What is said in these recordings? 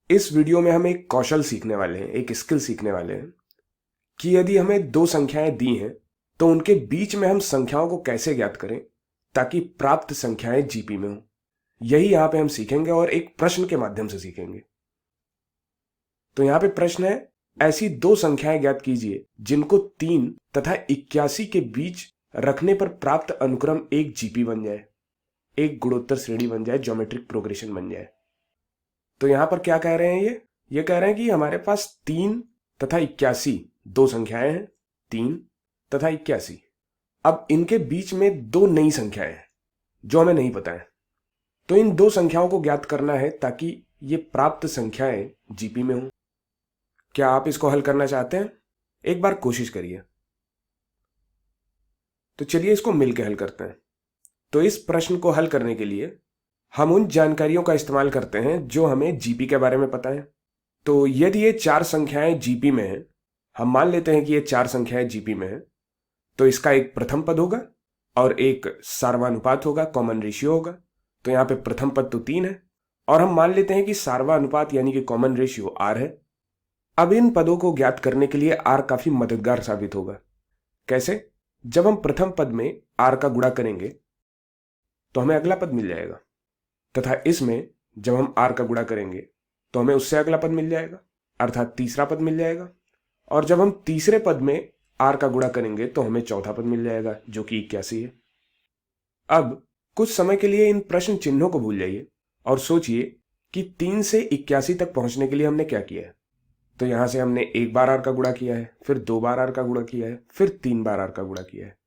इस वीडियो में हम एक कौशल सीखने वाले हैं, एक स्किल सीखने वाले हैं कि यदि हमें दो संख्याएं दी हैं तो उनके बीच में हम संख्याओं को कैसे ज्ञात करें ताकि प्राप्त संख्याएं जीपी में हो। यही यहां पे हम सीखेंगे और एक प्रश्न के माध्यम से सीखेंगे। तो यहां पे प्रश्न है, ऐसी दो संख्याएं ज्ञात कीजिए जिनको 3 तथा 81 के बीच रखने पर प्राप्त अनुक्रम एक जीपी बन जाए, एक गुणोत्तर श्रेणी बन जाए, ज्योमेट्रिक प्रोग्रेशन बन जाए। तो यहां पर क्या कह रहे हैं, ये कह रहे हैं कि हमारे पास 3 तथा 81 दो संख्याएं हैं, 3 तथा 81। अब इनके बीच में दो नई संख्याएं हैं जो हमें नहीं पता है। तो इन दो संख्याओं को ज्ञात करना है ताकि ये प्राप्त संख्याएं जीपी में हो। क्या आप इसको हल करना चाहते हैं? एक बार कोशिश करिए। तो चलिए इसको मिलकर हल करते हैं। तो इस प्रश्न को हल करने के लिए हम उन जानकारियों का इस्तेमाल करते हैं जो हमें जीपी के बारे में पता है। तो यदि ये चार संख्याएं जीपी में हैं, हम मान लेते हैं कि ये चार संख्याएं जीपी में हैं, तो इसका एक प्रथम पद होगा और एक सार्वानुपात होगा, कॉमन रेशियो होगा। तो यहाँ पे प्रथम पद तो 3 है और हम मान लेते हैं कि सार्वानुपात यानी कि कॉमन रेशियो r है। अब इन पदों को ज्ञात करने के लिए r काफी मददगार साबित होगा। कैसे? जब हम प्रथम पद में r का गुणा करेंगे तो हमें अगला पद मिल जाएगा, तथा इसमें जब हम r का गुणा करेंगे तो हमें उससे अगला पद मिल जाएगा, अर्थात तीसरा पद मिल जाएगा। और जब हम तीसरे पद में r का गुणा करेंगे तो हमें चौथा पद मिल जाएगा जो कि 81 है। अब कुछ समय के लिए इन प्रश्न चिन्हों को भूल जाइए और सोचिए कि 3 से 81 तक पहुंचने के लिए हमने क्या किया है। तो यहां से हमने एक बार r का गुणा किया है, फिर 2 बार r का गुणा किया है, फिर 3 बार r का गुणा किया है।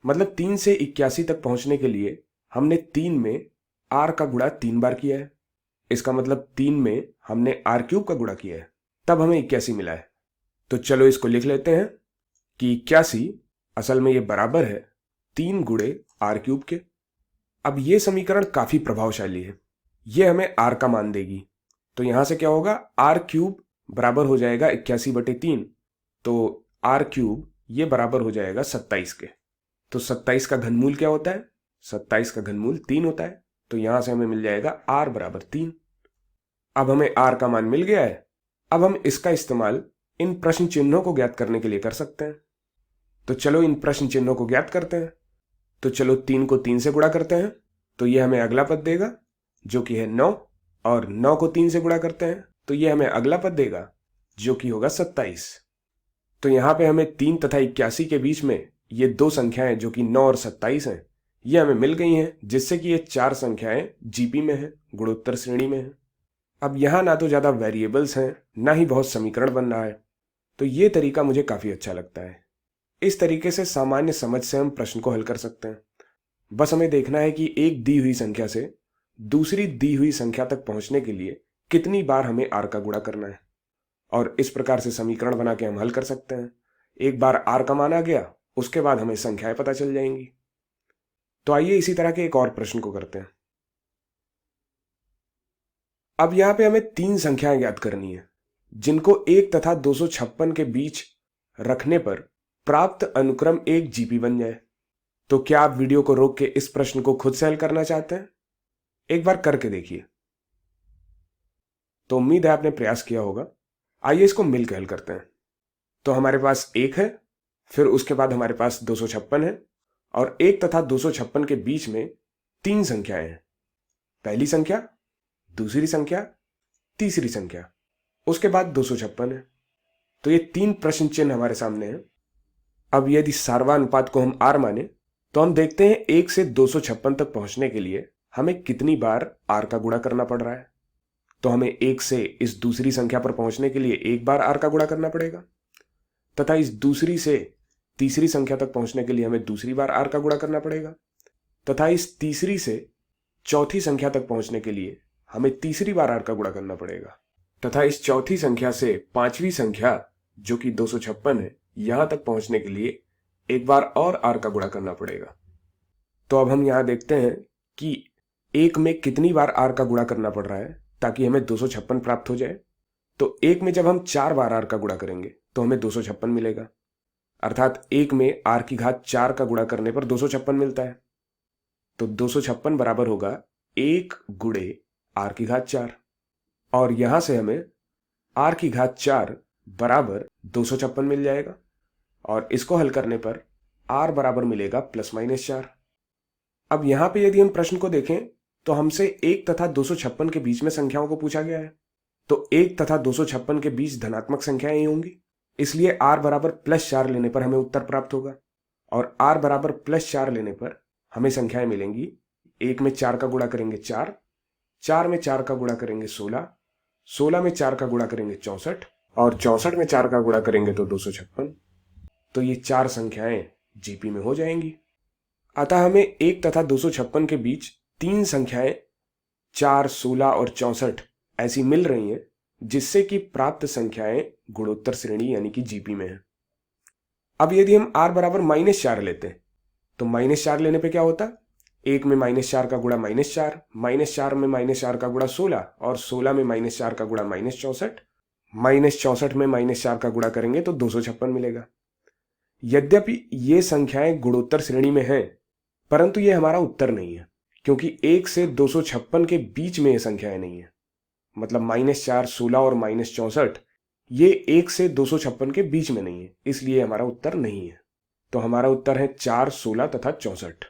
मतलब 3 से 81 तक पहुंचने के लिए हमने 3 में r का गुणा 3 बार किया है। इसका मतलब 3 में हमने r क्यूब का गुणा किया है, तब हमें 81 मिला है। तो चलो इसको लिख लेते हैं कि 81 असल में ये बराबर है 3 गुणे r क्यूब के। अब ये समीकरण काफी प्रभावशाली है, ये हमें r का मान देगी। तो यहां से क्या होगा, r क्यूब बराबर हो जाएगा 81/3। तो r क्यूब ये बराबर हो जाएगा 27 के। तो 27 का घनमूल क्या होता है? 27 का घनमूल 3 होता है। तो यहां से हमें मिल जाएगा r बराबर 3। अब हमें r का मान मिल गया है। अब हम इसका इस्तेमाल इन प्रश्न चिन्हों को ज्ञात करने के लिए कर सकते हैं। तो चलो इन प्रश्न चिन्हों को ज्ञात करते हैं। तो चलो 3 को 3 से गुणा करते हैं तो ये हमें अगला पद देगा जो कि है 9, और 9 को 3 से गुणा करते हैं तो ये हमें अगला पद देगा जो कि होगा 27। तो यहां पे हमें 3 तथा 81 के बीच में ये दो संख्याएं जो कि 9 और 27 हैं, ये हमें मिल गई हैं, जिससे कि ये चार संख्याएं जीपी में हैं, गुणोत्तर श्रेणी में हैं। अब यहां ना तो ज्यादा वेरिएबल्स हैं, ना ही बहुत समीकरण बन रहा है। तो ये तरीका मुझे काफी अच्छा लगता है। इस तरीके से सामान्य समझ से हम प्रश्न को हल कर सकते हैं। बस हमें देखना है कि एक दी हुई संख्या से दूसरी दी हुई संख्या तक पहुंचने के लिए कितनी बार हमें r का गुणा करना है, और इस प्रकार से समीकरण बना के हम हल कर सकते हैं। एक बार r का मान आ गया, उसके बाद हमें संख्याएं पता चल जाएंगी। तो आइए इसी तरह के एक और प्रश्न को करते हैं। अब यहां पे हमें 3 संख्याएं ज्ञात करनी है जिनको 1 तथा 256 के बीच रखने पर प्राप्त अनुक्रम एक जीपी बन जाए। तो क्या आप वीडियो को रोक के इस प्रश्न को खुद से हल करना चाहते हैं? एक बार करके देखिए। तो उम्मीद है आपने प्रयास किया होगा। आइए इसको मिलकर हल करते हैं। तो हमारे पास 1 है, फिर उसके बाद हमारे पास 256 है, और 1 तथा 256 के बीच में 3 संख्याएं हैं। पहली संख्या, दूसरी संख्या, तीसरी संख्या, उसके बाद 256 है। तो ये 3 प्रश्न चिन्ह हमारे सामने हैं। अब यदि सार्वानुपात को हम r माने तो हम देखते हैं 1 से 256 तक पहुंचने के लिए हमें कितनी बार r का गुणा करना पड़ रहा है। तो हमें 1 से इस दूसरी संख्या पर पहुंचने के लिए एक बार r का गुणा करना पड़ेगा, तथा इस दूसरी से तीसरी संख्या तक पहुंचने के लिए हमें दूसरी बार r का गुणा करना पड़ेगा, तथा इस तीसरी से चौथी संख्या तक पहुंचने के लिए हमें तीसरी बार r का गुणा करना पड़ेगा, तथा इस चौथी संख्या से पांचवी संख्या जो कि 256 है, यहां तक पहुंचने के लिए एक बार और r का गुणा करना पड़ेगा। तो अब हम यहां देखते हैं कि 1 में कितनी बार r का गुणा करना पड़ रहा है ताकि हमें 256 प्राप्त हो जाए। तो 1 में जब हम 4 बार r का गुणा करेंगे तो हमें 256 मिलेगा, अर्थात 1 में r की घात 4 का गुणा करने पर 256 मिलता है। तो 256 बराबर होगा 1 गुणे r की घात 4। और यहां से हमें r की घात 4 बराबर 256 मिल जाएगा और इसको हल करने पर r बराबर मिलेगा ±4। अब यहां पे यदि हम प्रश्न को देखें तो हमसे 1 तथा 256 के बीच में संख्याओं को पूछा गया है, तो 1 तथा 256 के बीच धनात्मक संख्याएं ही होंगी, इसलिए r बराबर +4 लेने पर हमें उत्तर प्राप्त होगा और r बराबर +4 लेने पर हमें संख्याएं मिलेंगी। 1 में 4 का गुणा करेंगे 4, 4 में 4 का गुणा करेंगे 16, 16 में 4 का गुणा करेंगे 64 और 64 में 4 का गुणा करेंगे तो 256। तो ये 4 संख्याएं जीपी में हो जाएंगी। अतः हमें 1 तथा 256 के बीच 3 संख्याएं 4, 16 और 64 ऐसी मिल रही हैं, जिससे कि प्राप्त संख्याएं गुणोत्तर श्रेणी यानी कि जीपी में है। अब यदि हम r बराबर -4 लेते तो -4 लेने पे क्या होता, 1 में -4 का गुणा -4, -4 में -4 का गुणा 16 और 16 में -4 का गुणा -64, -64 में -4 का गुणा करेंगे तो 256 मिलेगा। यद्यपि ये संख्याएं गुणोत्तर श्रेणी में हैं, परंतु ये हमारा उत्तर नहीं है, क्योंकि 1 से 256 के बीच में ये संख्याएं नहीं है। मतलब -4, 16 और -64 ये 1 से 256 के बीच में नहीं है, इसलिए हमारा उत्तर नहीं है। तो हमारा उत्तर है 4, 16 तथा 64।